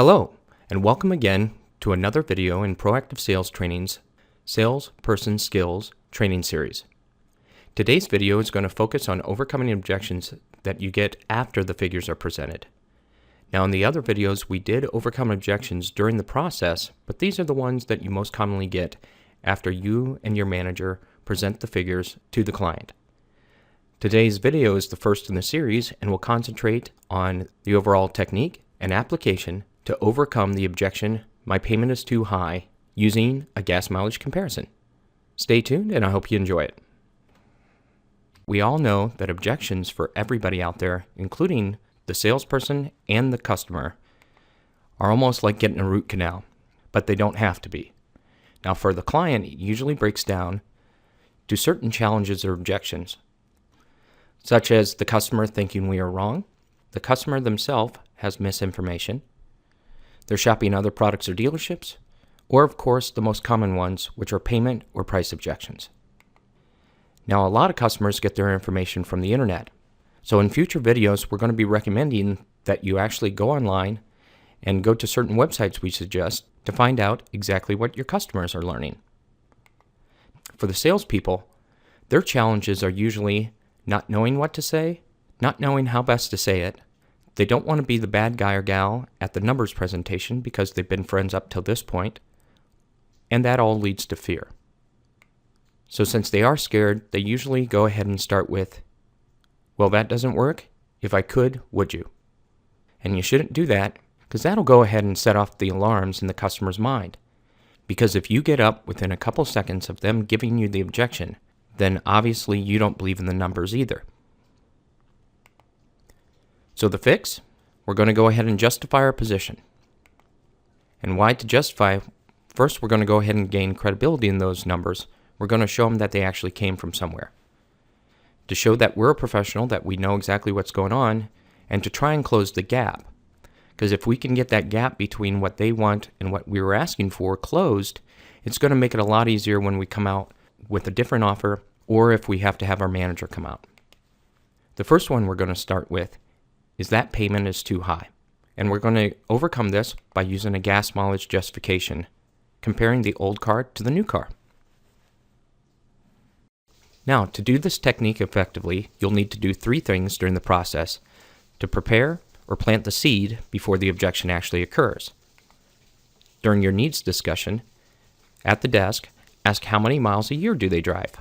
Hello, and welcome again to another video in Proactive Sales Training's Salesperson Skills Training Series. Today's video is going to focus on overcoming objections that you get after the figures are presented. Now, in the other videos, we did overcome objections during the process, but these are the ones that you most commonly get after you and your manager present the figures to the client. Today's video is the first in the series and will concentrate on the overall technique and application to overcome the objection, "My payment is too high," using a gas mileage comparison. Stay tuned and I hope you enjoy it. We all know that objections for everybody out there, including the salesperson and the customer, are almost like getting a root canal, but they don't have to be. Now, for the client, it usually breaks down to certain challenges or objections, such as the customer thinking we are wrong, the customer themselves has misinformation, they're shopping other products or dealerships, or of course the most common ones, which are payment or price objections. Now, a lot of customers get their information from the internet. So in future videos, we're going to be recommending that you actually go online and go to certain websites we suggest to find out exactly what your customers are learning. For the salespeople, their challenges are usually not knowing what to say, not knowing how best to say it. They don't want to be the bad guy or gal at the numbers presentation because they've been friends up till this point, and that all leads to fear. So since they are scared, they usually go ahead and start with, "Well, that doesn't work. If I could, would you?" And you shouldn't do that, because that'll go ahead and set off the alarms in the customer's mind. Because if you get up within a couple seconds of them giving you the objection, then obviously you don't believe in the numbers either. So the fix, we're going to go ahead and justify our position. And why to justify? First, we're going to go ahead and gain credibility in those numbers. We're going to show them that they actually came from somewhere. To show that we're a professional, that we know exactly what's going on, and to try and close the gap. Because if we can get that gap between what they want and what we were asking for closed, it's going to make it a lot easier when we come out with a different offer, or if we have to have our manager come out. The first one we're going to start with is that payment is too high. And we're going to overcome this by using a gas mileage justification, comparing the old car to the new car. Now, to do this technique effectively, you'll need to do three things during the process to prepare or plant the seed before the objection actually occurs. During your needs discussion, at the desk, ask how many miles a year do they drive.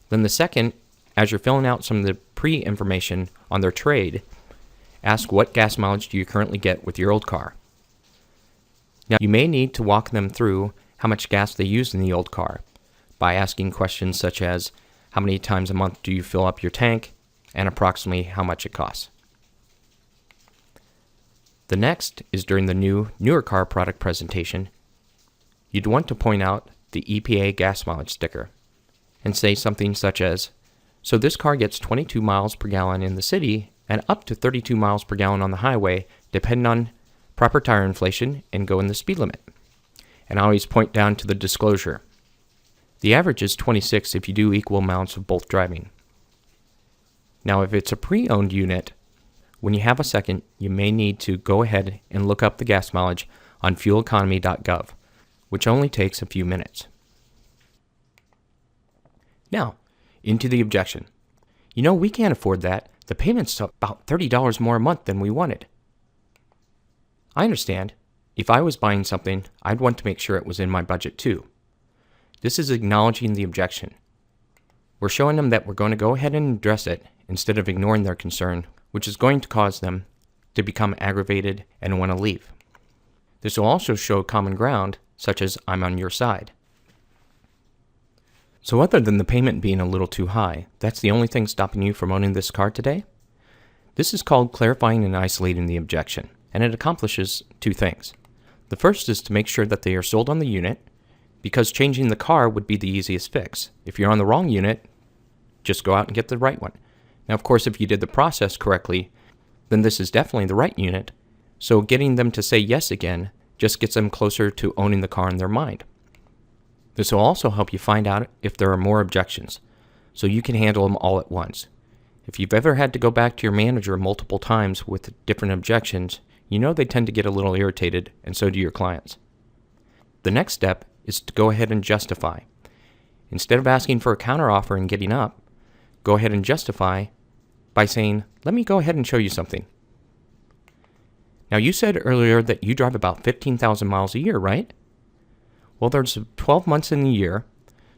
Then the second, as you're filling out some of the pre-information on their trade, ask what gas mileage do you currently get with your old car. Now, you may need to walk them through how much gas they use in the old car by asking questions such as how many times a month do you fill up your tank and approximately how much it costs. The next is during the newer car product presentation, you'd want to point out the EPA gas mileage sticker and say something such as, "So this car gets 22 miles per gallon in the city and up to 32 miles per gallon on the highway, depending on proper tire inflation and go in the speed limit." And I always point down to the disclosure. The average is 26 if you do equal amounts of both driving. Now, if it's a pre-owned unit, when you have a second, you may need to go ahead and look up the gas mileage on fueleconomy.gov, which only takes a few minutes. Now, into the objection. "You know, we can't afford that. The payment's about $30 more a month than we wanted." I understand. If I was buying something, I'd want to make sure it was in my budget too. This is acknowledging the objection. We're showing them that we're going to go ahead and address it instead of ignoring their concern, which is going to cause them to become aggravated and want to leave. This will also show common ground, such as "I'm on your side." So other than the payment being a little too high, that's the only thing stopping you from owning this car today? This is called clarifying and isolating the objection, and it accomplishes two things. The first is to make sure that they are sold on the unit, because changing the car would be the easiest fix. If you're on the wrong unit, just go out and get the right one. Now, of course, if you did the process correctly, then this is definitely the right unit, so getting them to say yes again just gets them closer to owning the car in their mind. This will also help you find out if there are more objections, so you can handle them all at once. If you've ever had to go back to your manager multiple times with different objections, you know they tend to get a little irritated, and so do your clients. The next step is to go ahead and justify. Instead of asking for a counteroffer and getting up, go ahead and justify by saying, let me go ahead and show you something. Now, you said earlier that you drive about 15,000 miles a year, right? Well, there's 12 months in the year,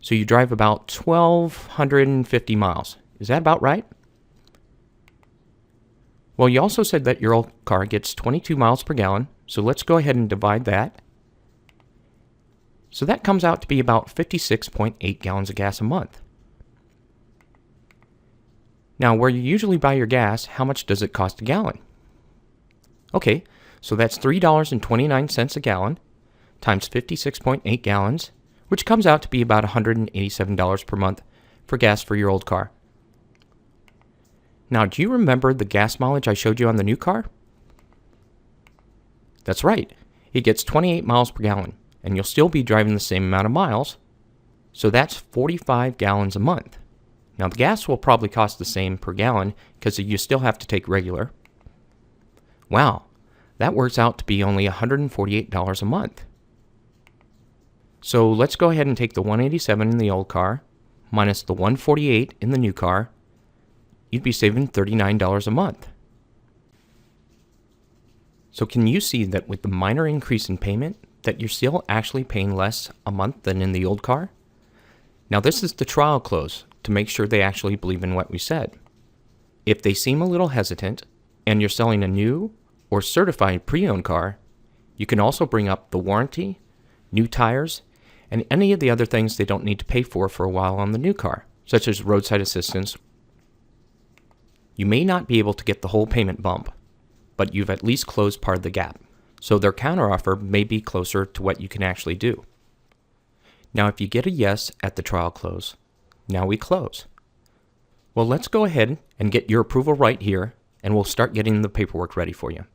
so you drive about 1,250 miles. Is that about right? Well, you also said that your old car gets 22 miles per gallon, so let's go ahead and divide that. So that comes out to be about 56.8 gallons of gas a month. Now, where you usually buy your gas, how much does it cost a gallon? Okay, so that's $3.29 a gallon times 56.8 gallons, which comes out to be about $187 per month for gas for your old car. Now, do you remember the gas mileage I showed you on the new car? That's right. It gets 28 miles per gallon, and you'll still be driving the same amount of miles, so that's 45 gallons a month. Now, the gas will probably cost the same per gallon because you still have to take regular. Wow, that works out to be only $148 a month. So let's go ahead and take the $187 in the old car minus the $148 in the new car. You'd be saving $39 a month. So can you see that with the minor increase in payment, that you're still actually paying less a month than in the old car? Now, this is the trial close to make sure they actually believe in what we said. If they seem a little hesitant and you're selling a new or certified pre-owned car, you can also bring up the warranty, new tires, and any of the other things they don't need to pay for a while on the new car, such as roadside assistance. You may not be able to get the whole payment bump, but you've at least closed part of the gap, so their counteroffer may be closer to what you can actually do. Now, if you get a yes at the trial close, now we close. Well, let's go ahead and get your approval right here, and we'll start getting the paperwork ready for you.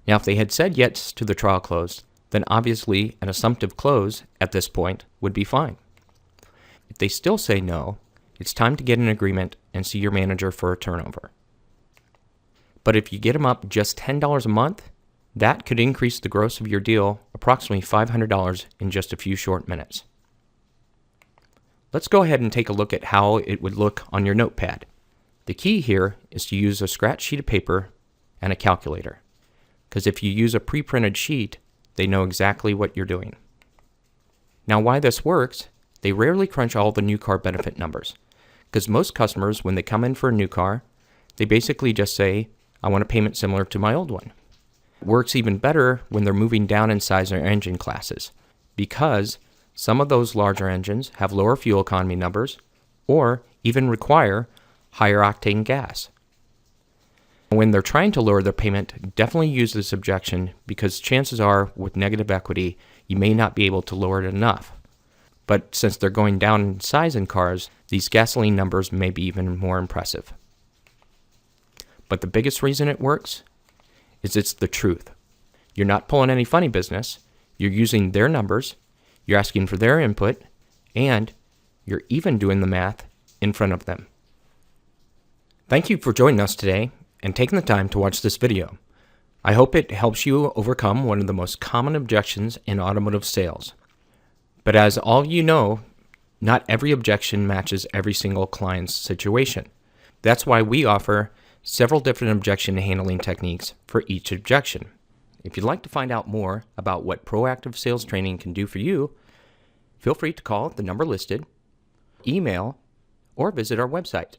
Now, if they had said yes to the trial close, then obviously an assumptive close at this point would be fine. If they still say no, it's time to get an agreement and see your manager for a turnover. But if you get them up just $10 a month, that could increase the gross of your deal approximately $500 in just a few short minutes. Let's go ahead and take a look at how it would look on your notepad. The key here is to use a scratch sheet of paper and a calculator, because if you use a pre-printed sheet, they know exactly what you're doing. Now, why this works, they rarely crunch all the new car benefit numbers, because most customers, when they come in for a new car, they basically just say, I want a payment similar to my old one. It works even better when they're moving down in size their engine classes, because some of those larger engines have lower fuel economy numbers or even require higher octane gas. When they're trying to lower their payment, definitely use this objection, because chances are with negative equity, you may not be able to lower it enough. But since they're going down in size in cars, these gasoline numbers may be even more impressive. But the biggest reason it works is it's the truth. You're not pulling any funny business. You're using their numbers, you're asking for their input, and you're even doing the math in front of them. Thank you for joining us today and taking the time to watch this video. I hope it helps you overcome one of the most common objections in automotive sales. But as all of you know, not every objection matches every single client's situation. That's why we offer several different objection handling techniques for each objection. If you'd like to find out more about what proactive sales training can do for you, feel free to call the number listed, email, or visit our website.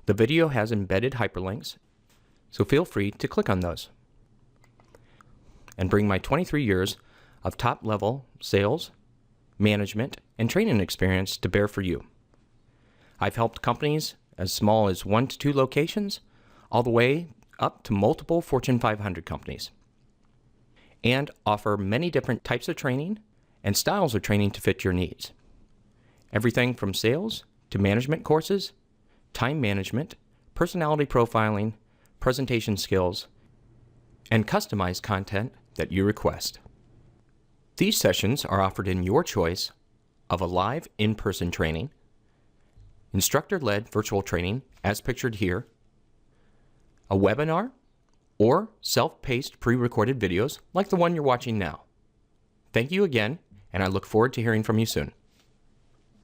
The video has embedded hyperlinks, so feel free to click on those. And bring my 23 years of top-level sales, management, and training experience to bear for you. I've helped companies as small as 1 to 2 locations, all the way up to multiple Fortune 500 companies, and offer many different types of training and styles of training to fit your needs. Everything from sales to management courses, time management, personality profiling, presentation skills, and customized content that you request. These sessions are offered in your choice of a live in-person training, instructor-led virtual training as pictured here, a webinar, or self-paced pre-recorded videos like the one you're watching now. Thank you again, and I look forward to hearing from you soon.